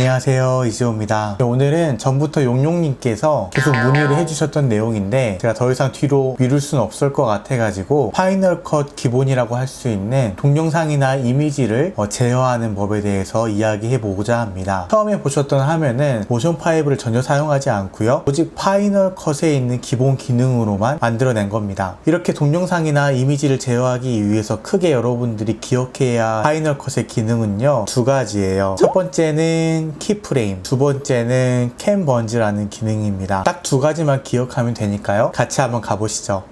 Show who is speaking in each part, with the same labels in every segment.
Speaker 1: 안녕하세요, 이지호입니다. 오늘은 전부터 용용님께서 계속 문의를 해주셨던 내용인데 제가 더 이상 뒤로 미룰 수는 없을 것 같아가지고 파이널 컷 기본이라고 할 수 있는 동영상이나 이미지를 제어하는 법에 대해서 이야기해보고자 합니다. 처음에 보셨던 화면은 모션 파이브를 전혀 사용하지 않고요, 오직 파이널 컷에 있는 기본 기능으로만 만들어낸 겁니다. 이렇게 동영상이나 이미지를 제어하기 위해서 크게 여러분들이 기억해야 할 파이널 컷의 기능은요, 두 가지예요. 첫 번째는 키프레임, 두 번째는 캠 번즈라는 기능입니다. 딱 두 가지만 기억하면 되니까요. 같이 한번 가보시죠.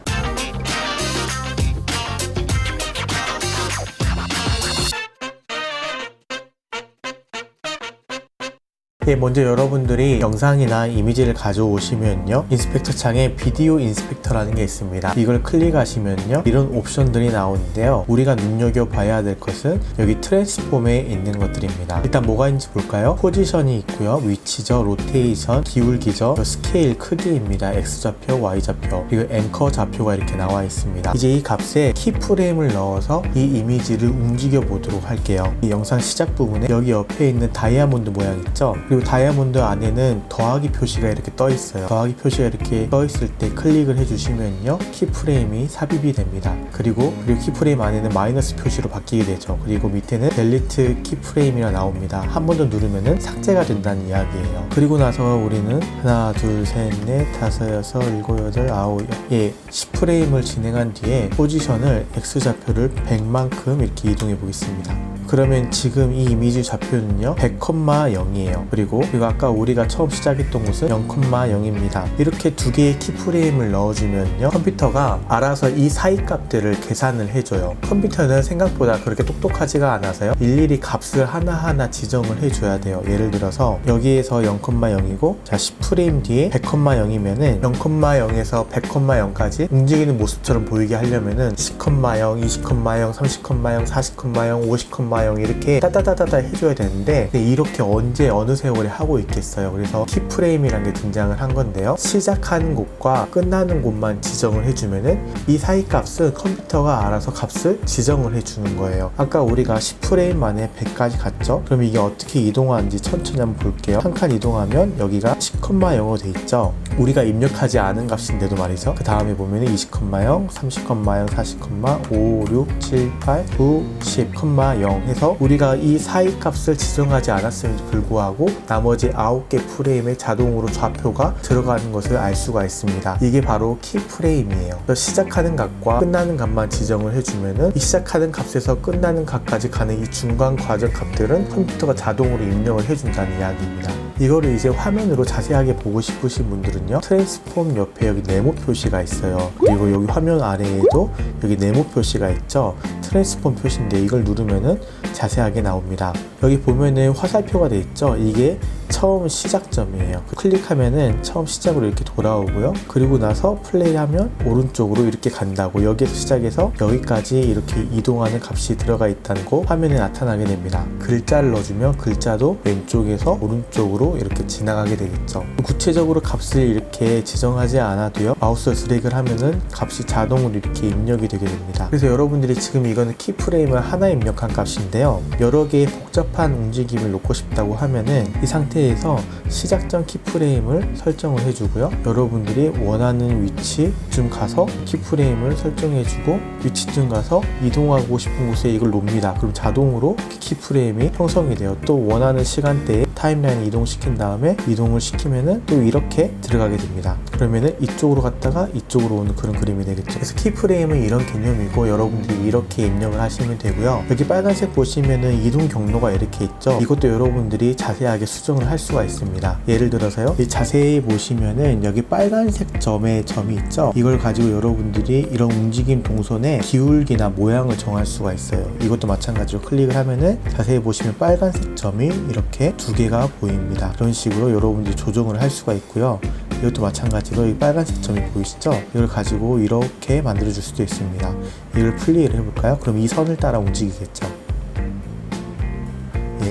Speaker 1: 먼저 여러분들이 영상이나 이미지를 가져오시면요, 인스펙터 창에 비디오 인스펙터라는 게 있습니다. 이걸 클릭하시면요, 이런 옵션들이 나오는데요, 우리가 눈여겨봐야 될 것은 여기 트랜스폼에 있는 것들입니다. 일단 뭐가 있는지 볼까요? 포지션이 있고요, 위치죠, 로테이션, 기울기죠, 스케일 크기입니다, X좌표, Y좌표, 그리고 앵커 좌표가 이렇게 나와 있습니다. 이제 이 값에 키프레임을 넣어서 이 이미지를 움직여 보도록 할게요. 이 영상 시작 부분에 여기 옆에 있는 다이아몬드 모양 있죠? 그리고 다이아몬드 안에는 더하기 표시가 이렇게 떠 있어요. 더하기 표시가 이렇게 떠 있을 때 클릭을 해주시면요, 키프레임이 삽입이 됩니다. 그리고 키프레임 안에는 마이너스 표시로 바뀌게 되죠. 그리고 밑에는 델리트 키프레임이라 나옵니다. 한 번 더 누르면은 삭제가 된다는 이야기예요. 그리고 나서 우리는 하나, 둘, 셋, 넷, 다섯, 여섯, 일곱, 여덟, 아홉, 10프레임을 진행한 뒤에 포지션을 X좌표를 100만큼 이렇게 이동해 보겠습니다. 그러면 지금 이 이미지 좌표는요 100,0이에요. 그리고 아까 우리가 처음 시작했던 곳은 0,0입니다. 이렇게 두 개의 키프레임을 넣어주면요, 컴퓨터가 알아서 이 사이 값들을 계산을 해줘요. 컴퓨터는 생각보다 그렇게 똑똑하지가 않아서요, 일일이 값을 하나하나 지정을 해줘야 돼요. 예를 들어서 여기에서 0,0이고 자 10프레임 뒤에 100,0이면은 0,0에서 100,0까지 움직이는 모습처럼 보이게 하려면은 10,0, 20,0, 30,0, 40,0, 50,0 이렇게 따다다다다 해줘야 되는데 이렇게 언제 어느 세월에 하고 있겠어요. 그래서 키프레임이라는 게 등장을 한 건데요, 시작하는 곳과 끝나는 곳만 지정을 해주면은 이 사이 값은 컴퓨터가 알아서 값을 지정을 해주는 거예요. 아까 우리가 10프레임 만에 100까지 갔죠? 그럼 이게 어떻게 이동하는지 천천히 한번 볼게요. 한 칸 이동하면 여기가 10,0로 돼 있죠? 우리가 입력하지 않은 값인데도 말이죠. 그 다음에 보면 20,0, 30,0, 40,0, 5, 6, 7, 8, 9, 10,0 해서 우리가 이 사이 값을 지정하지 않았음에도 불구하고 나머지 9개 프레임에 자동으로 좌표가 들어가는 것을 알 수가 있습니다. 이게 바로 키프레임이에요. 시작하는 값과 끝나는 값만 지정을 해주면은 이 시작하는 값에서 끝나는 값까지 가는 이 중간 과정 값들은 컴퓨터가 자동으로 입력을 해준다는 이야기입니다. 이거를 이제 화면으로 자세하게 보고 싶으신 분들은요, 트랜스폼 옆에 여기 네모 표시가 있어요. 그리고 여기 화면 아래에도 여기 네모 표시가 있죠? 트랜스폼 표시인데 이걸 누르면은 자세하게 나옵니다. 여기 보면은 화살표가 돼 있죠? 이게 처음 시작점이에요. 클릭하면은 처음 시작으로 이렇게 돌아오고요, 그리고 나서 플레이하면 오른쪽으로 이렇게 간다고, 여기에서 시작해서 여기까지 이렇게 이동하는 값이 들어가 있다는 거 화면에 나타나게 됩니다. 글자를 넣어주면 글자도 왼쪽에서 오른쪽으로 이렇게 지나가게 되겠죠. 구체적으로 값을 이렇게 지정하지 않아도요, 마우스 드래그를 하면은 값이 자동으로 이렇게 입력이 되게 됩니다. 그래서 여러분들이 지금 이거는 키프레임을 하나 입력한 값인데요, 여러 개의 복잡한 움직임을 놓고 싶다고 하면은 이 상태에서 시작점 키프레임을 설정을 해주고요, 여러분들이 원하는 위치쯤 가서 키프레임을 설정해주고 위치쯤 가서 이동하고 싶은 곳에 이걸 놓습니다. 그럼 자동으로 키프레임이 형성이 돼요. 또 원하는 시간대에 타임라인을 이동시킨 다음에 이동을 시키면은 또 이렇게 들어가게 됩니다. 그러면은 이쪽으로 갔다가 이쪽으로 오는 그런 그림이 되겠죠. 그래서 키프레임은 이런 개념이고 여러분들이 이렇게 입력을 하시면 되고요. 여기 빨간색 보시면은 이동 경로가 이렇게 있죠. 이것도 여러분들이 자세하게 수정을 할 수가 있습니다. 예를 들어서요, 자세히 보시면은 여기 빨간색 점에 점이 있죠? 이걸 가지고 여러분들이 이런 움직임 동선의 기울기나 모양을 정할 수가 있어요. 이것도 마찬가지로 클릭을 하면은 자세히 보시면 빨간색 점이 이렇게 두 개가 보입니다. 그런 식으로 여러분들이 조정을 할 수가 있고요. 이것도 마찬가지로 이 빨간색 점이 보이시죠? 이걸 가지고 이렇게 만들어 줄 수도 있습니다. 이걸 플레이를 해볼까요? 그럼 이 선을 따라 움직이겠죠.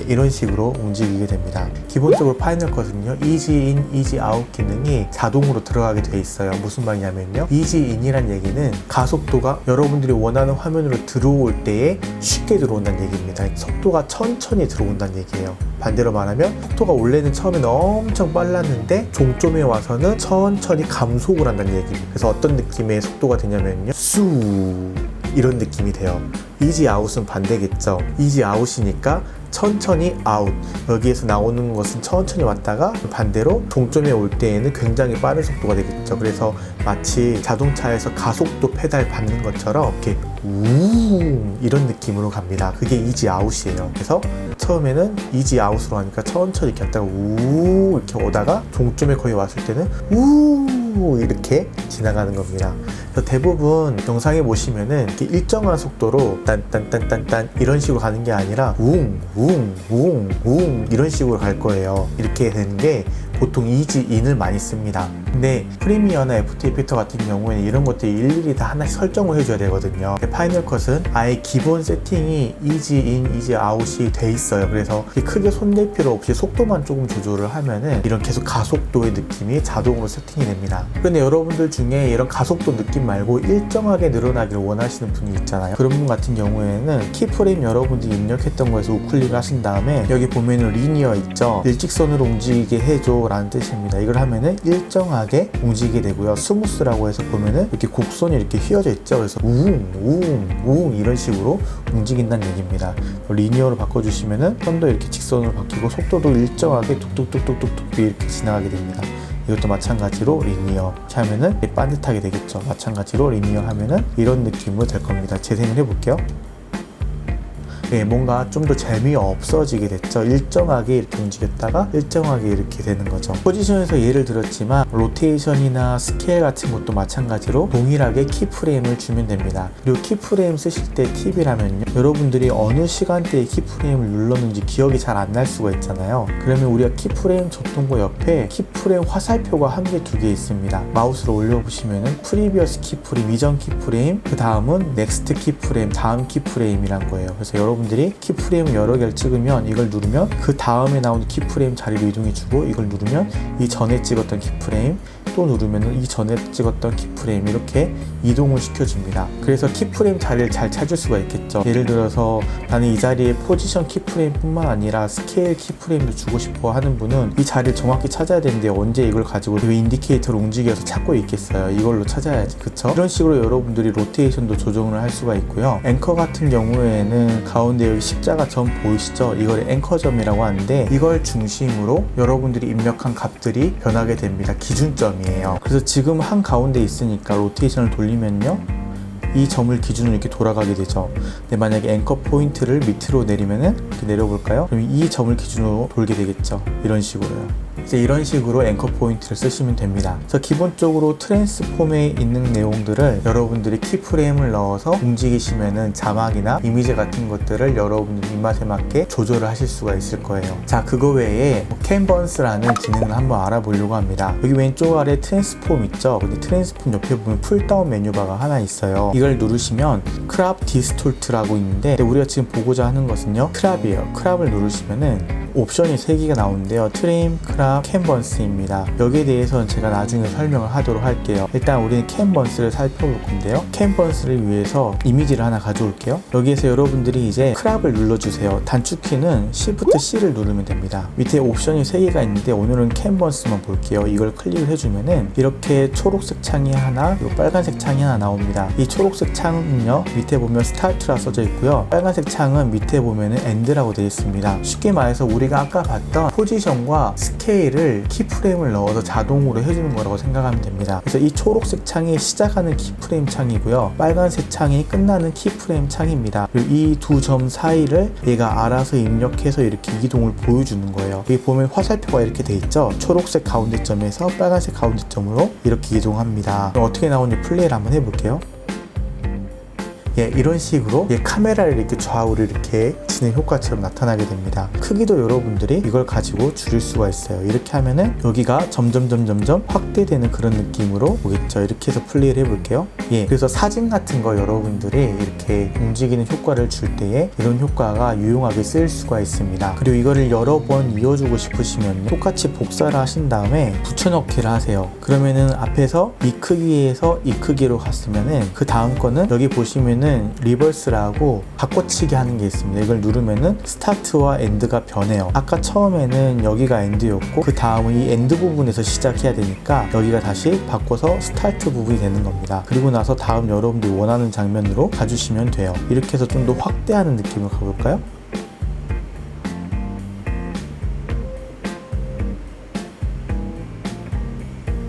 Speaker 1: 이런 식으로 움직이게 됩니다. 기본적으로 파이널 컷은요, 이지 인, 이지 아웃 기능이 자동으로 들어가게 돼 있어요. 무슨 말이냐면요, 이지 인이란 얘기는 가속도가 여러분들이 원하는 화면으로 들어올 때에 쉽게 들어온다는 얘기입니다. 속도가 천천히 들어온다는 얘기예요. 반대로 말하면 속도가 원래는 처음에는 엄청 빨랐는데 종점에 와서는 천천히 감속을 한다는 얘기입니다. 그래서 어떤 느낌의 속도가 되냐면요, 쑥 이런 느낌이 돼요. 이지 아웃은 반대겠죠. 이지 아웃이니까 천천히 아웃, 여기에서 나오는 것은 천천히 왔다가 반대로 종점에 올 때에는 굉장히 빠른 속도가 되겠죠. 그래서 마치 자동차에서 가속도 페달 밟는 것처럼 이렇게 우 이런 느낌으로 갑니다. 그게 이지 아웃이에요. 그래서 처음에는 이지 아웃으로 하니까 천천히 이렇게 갔다가 우 이렇게 오다가 종점에 거의 왔을 때는 우 이렇게 지나가는 겁니다. 그래서 대부분 영상에 보시면은 이렇게 일정한 속도로 딴딴딴딴딴 이런 식으로 가는 게 아니라 웅 이런 식으로 갈 거예요. 이렇게 되는 게 보통 이지 인을 많이 씁니다. 근데 프리미어나 애프터 이펙터 같은 경우에는 이런 것들이 일일이 다 하나씩 설정을 해줘야 되거든요. 파이널 컷은 아예 기본 세팅이 이지 인, 이지 아웃이 돼 있어요. 그래서 크게 손댈 필요 없이 속도만 조금 조절을 하면은 이런 계속 가속도의 느낌이 자동으로 세팅이 됩니다. 근데 여러분들 중에 이런 가속도 느낌 말고 일정하게 늘어나기를 원하시는 분이 있잖아요. 그런 분 같은 경우에는 키프레임 여러분들이 입력했던 거에서 우클릭을 하신 다음에 여기 보면은 리니어 있죠? 일직선으로 움직이게 해줘 라는 뜻입니다. 이걸 하면은 일정하게 움직이게 되고요. 스무스라고 해서 보면은 이렇게 곡선이 이렇게 휘어져 있죠. 그래서 웅 이런 식으로 움직인다는 얘기입니다. 리니어로 바꿔주시면은 선도 이렇게 직선으로 바뀌고 속도도 일정하게 툭툭툭툭툭 이렇게 지나가게 됩니다. 이것도 마찬가지로 리니어 하면은 반듯하게 되겠죠. 마찬가지로 리니어 하면은 이런 느낌으로 될 겁니다. 재생을 해볼게요. 뭔가 좀 더 재미없어지게 됐죠. 일정하게 이렇게 움직였다가 일정하게 이렇게 되는 거죠. 포지션에서 예를 들었지만 로테이션이나 스케일 같은 것도 마찬가지로 동일하게 키프레임을 주면 됩니다. 그리고 키프레임 쓰실 때 팁이라면요, 여러분들이 어느 시간대에 키프레임을 눌렀는지 기억이 잘 안 날 수가 있잖아요. 그러면 우리가 키프레임 접동구 옆에 키프레임 화살표가 한 개, 두 개 있습니다. 마우스로 올려보시면은 프리비어스 키프레임, 이전 키프레임, 그 다음은 넥스트 키프레임, 다음 키프레임이란 거예요. 그래서 여러분들이 키프레임을 여러 개를 찍으면 이걸 누르면 그 다음에 나오는 키프레임 자리로 이동해 주고, 이걸 누르면 이 전에 찍었던 키프레임, 또 누르면 이 전에 찍었던 키프레임 이렇게 이동을 시켜줍니다. 그래서 키프레임 자리를 잘 찾을 수가 있겠죠. 예를 들어서 나는 이 자리에 포지션 키프레임 뿐만 아니라 스케일 키프레임도 주고 싶어 하는 분은 이 자리를 정확히 찾아야 되는데 언제 이걸 가지고 이 인디케이터를 움직여서 찾고 있겠어요. 이걸로 찾아야지, 그쵸? 이런 식으로 여러분들이 로테이션도 조정을 할 수가 있고요. 앵커 같은 경우에는 가운데 여기 십자가 점 보이시죠? 이걸 앵커점이라고 하는데 이걸 중심으로 여러분들이 입력한 값들이 변하게 됩니다. 기준점이에요. 그래서 지금 한 가운데 있으니까 로테이션을 돌리면요, 이 점을 기준으로 이렇게 돌아가게 되죠. 근데 만약에 앵커 포인트를 밑으로 내리면은 이렇게 내려볼까요? 그럼 이 점을 기준으로 돌게 되겠죠. 이런 식으로요. 이제 이런 식으로 앵커 포인트를 쓰시면 됩니다. 그래서 기본적으로 트랜스폼에 있는 내용들을 여러분들이 키프레임을 넣어서 움직이시면은 자막이나 이미지 같은 것들을 여러분들 입맛에 맞게 조절을 하실 수가 있을 거예요. 자, 그거 외에 캔버스라는 기능을 한번 알아보려고 합니다. 여기 왼쪽 아래 트랜스폼 있죠? 근데 트랜스폼 옆에 보면 풀다운 메뉴바가 하나 있어요. 이걸 누르시면 크랍 디스톨트라고 있는데 우리가 지금 보고자 하는 것은요, 크랍이에요. 크랍을 누르시면은 옵션이 3개가 나오는데요. 트림, 크랍, 캔버스입니다. 여기에 대해서는 제가 나중에 설명을 하도록 할게요. 일단 우리는 캔버스를 살펴볼 건데요. 캔버스를 위해서 이미지를 하나 가져올게요. 여기에서 여러분들이 이제 크랍을 눌러주세요. 단축키는 Shift C를 누르면 됩니다. 밑에 옵션이 3개가 있는데 오늘은 캔버스만 볼게요. 이걸 클릭을 해주면은 이렇게 초록색 창이 하나, 그리고 빨간색 창이 하나 나옵니다. 이 초록색 창은요, 밑에 보면 스타트라 써져 있고요. 빨간색 창은 밑에 보면은 엔드라고 되어 있습니다. 쉽게 말해서 우리가 아까 봤던 포지션과 스케일을 키프레임을 넣어서 자동으로 해주는 거라고 생각하면 됩니다. 그래서 이 초록색 창이 시작하는 키프레임 창이고요, 빨간색 창이 끝나는 키프레임 창입니다. 그리고 이 두 점 사이를 얘가 알아서 입력해서 이렇게 이동을 보여주는 거예요. 여기 보면 화살표가 이렇게 돼 있죠. 초록색 가운데점에서 빨간색 가운데점으로 이렇게 이동합니다. 그럼 어떻게 나오는지 플레이를 한번 해볼게요. 이런 식으로 카메라를 이렇게 좌우를 이렇게 치는 효과처럼 나타나게 됩니다. 크기도 여러분들이 이걸 가지고 줄일 수가 있어요. 이렇게 하면은 여기가 점점 확대되는 그런 느낌으로 오겠죠. 이렇게 해서 플레이를 해볼게요. 그래서 사진 같은 거 여러분들이 이렇게 움직이는 효과를 줄 때에 이런 효과가 유용하게 쓰일 수가 있습니다. 그리고 이거를 여러 번 이어주고 싶으시면 똑같이 복사를 하신 다음에 붙여넣기를 하세요. 그러면은 앞에서 이 크기에서 이 크기로 갔으면은 그 다음 거는 여기 보시면은 리버스라고 바꿔치기 하는 게 있습니다. 이걸 누르면은 스타트와 엔드가 변해요. 아까 처음에는 여기가 엔드였고 그 다음은 이 엔드 부분에서 시작해야 되니까 여기가 다시 바꿔서 스타트 부분이 되는 겁니다. 그리고 나서 다음 여러분들이 원하는 장면으로 가주시면 돼요. 이렇게 해서 좀 더 확대하는 느낌을 가볼까요?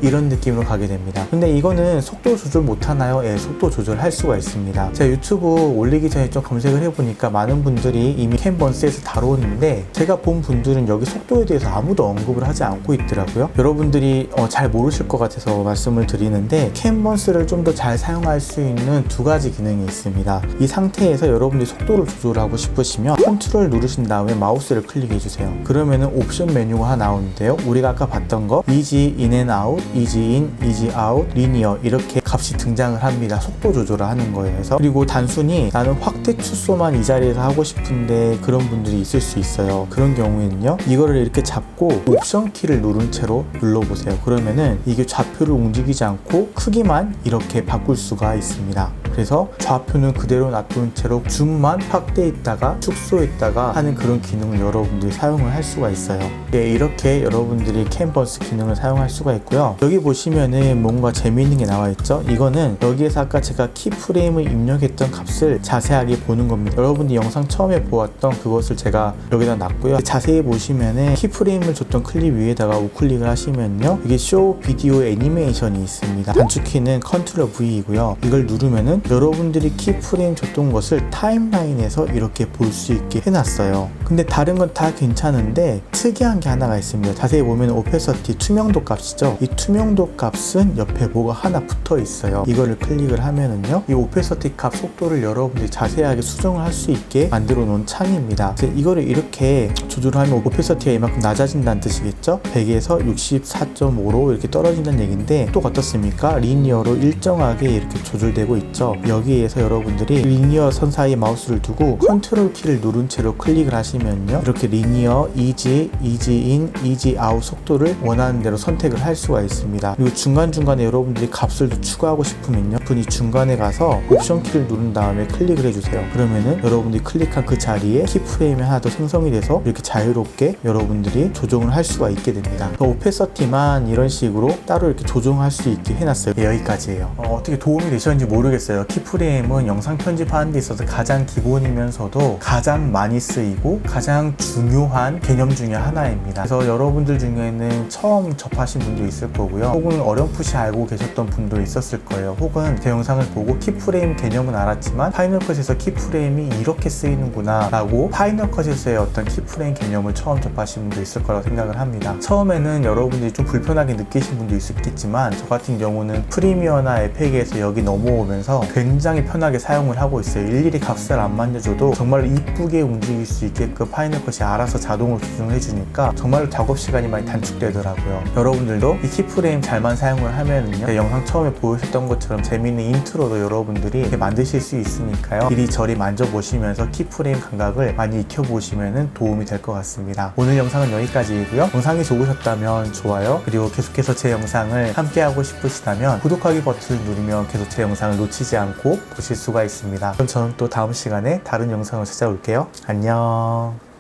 Speaker 1: 이런 느낌으로 가게 됩니다. 근데 이거는 속도 조절 못하나요? 속도 조절할 수가 있습니다. 제가 유튜브 올리기 전에 좀 검색을 해보니까 많은 분들이 이미 캔버스에서 다루었는데 제가 본 분들은 여기 속도에 대해서 아무도 언급을 하지 않고 있더라고요. 여러분들이 잘 모르실 것 같아서 말씀을 드리는데 캔버스를 좀 더 잘 사용할 수 있는 두 가지 기능이 있습니다. 이 상태에서 여러분들이 속도를 조절하고 싶으시면 컨트롤 누르신 다음에 마우스를 클릭해 주세요. 그러면은 옵션 메뉴가 하나 나오는데요. 우리가 아까 봤던 거 이지 인 앤 아웃, 이지 인, 이지 아웃, 리니어 이렇게 값이 등장을 합니다. 속도 조절을 하는 거에서. 그리고 단순히 나는 확대 축소만 이 자리에서 하고 싶은데 그런 분들이 있을 수 있어요. 그런 경우에는요, 이거를 이렇게 잡고 옵션 키를 누른 채로 눌러보세요. 그러면은 이게 좌표를 움직이지 않고 크기만 이렇게 바꿀 수가 있습니다. 그래서 좌표는 그대로 놔둔 채로 줌만 확대했다가 축소했다가 하는 그런 기능을 여러분들이 사용을 할 수가 있어요. 이렇게 여러분들이 캔버스 기능을 사용할 수가 있고요. 여기 보시면은 뭔가 재미있는 게 나와 있죠. 이거는 여기에서 아까 제가 키프레임을 입력했던 값을 자세하게 보는 겁니다. 여러분들이 영상 처음에 보았던 그것을 제가 여기다 놨고요. 자세히 보시면은 키프레임을 줬던 클립 위에다가 우클릭을 하시면요, 이게 쇼 비디오 애니메이션이 있습니다. 단축키는 컨트롤 V이고요. 이걸 누르면은 여러분들이 키프레임 줬던 것을 타임라인에서 이렇게 볼 수 있게 해놨어요. 근데 다른 건 다 괜찮은데 특이한 게 하나가 있습니다. 자세히 보면 오페서티 투명도 값이죠. 이 투명도 값은 옆에 뭐가 하나 붙어 있어요. 이거를 클릭을 하면은요, 이 오페서티 값 속도를 여러분들이 자세하게 수정을 할 수 있게 만들어 놓은 창입니다. 그래서 이거를 이렇게 조절하면 오페서티가 이만큼 낮아진다는 뜻이겠죠. 100에서 64.5로 이렇게 떨어진다는 얘기인데 또 어떻습니까? 리니어로 일정하게 이렇게 조절되고 있죠. 여기에서 여러분들이 리니어 선 사이에 마우스를 두고 컨트롤 키를 누른 채로 클릭을 하시면요, 이렇게 리니어, 이지, 이지 인, 이지 아웃 속도를 원하는 대로 선택을 할 수가 있습니다. 그리고 중간중간에 여러분들이 값을 더 추가하고 싶으면요, 분이 중간에 가서 옵션 키를 누른 다음에 클릭을 해주세요. 그러면은 여러분들이 클릭한 그 자리에 키프레임이 하나 더 생성이 돼서 이렇게 자유롭게 여러분들이 조정을 할 수가 있게 됩니다. 오페서티만 이런 식으로 따로 이렇게 조정할 수 있게 해놨어요. 여기까지예요. 어떻게 도움이 되셨는지 모르겠어요. 키프레임은 영상 편집하는 데 있어서 가장 기본이면서도 가장 많이 쓰이고 가장 중요한 개념 중에 하나입니다. 그래서 여러분들 중에는 처음 접하신 분도 있을 거고요. 혹은 어렴풋이 알고 계셨던 분도 있었을 거예요. 혹은 제 영상을 보고 키프레임 개념은 알았지만 파이널 컷에서 키프레임이 이렇게 쓰이는구나 라고 파이널 컷에서의 어떤 키프레임 개념을 처음 접하신 분도 있을 거라고 생각을 합니다. 처음에는 여러분들이 좀 불편하게 느끼신 분도 있겠지만 저 같은 경우는 프리미어나 에펙에서 여기 넘어오면서 굉장히 편하게 사용을 하고 있어요. 일일이 값을 안 만져줘도 정말 이쁘게 움직일 수 있게끔 파이널 컷이 알아서 자동으로 조정을 해주니까 정말로 작업 시간이 많이 단축되더라고요. 여러분들도 이 키프레임 잘만 사용을 하면은요, 영상 처음에 보여줬던 것처럼 재미있는 인트로도 여러분들이 이렇게 만드실 수 있으니까요, 이리저리 만져보시면서 키프레임 감각을 많이 익혀보시면 도움이 될 것 같습니다. 오늘 영상은 여기까지이고요. 영상이 좋으셨다면 좋아요, 그리고 계속해서 제 영상을 함께하고 싶으시다면 구독하기 버튼을 누르면 계속 제 영상을 놓치지 않고 보실 수가 있습니다. 그럼 저는 또 다음 시간에 다른 영상으로 찾아올게요. 안녕.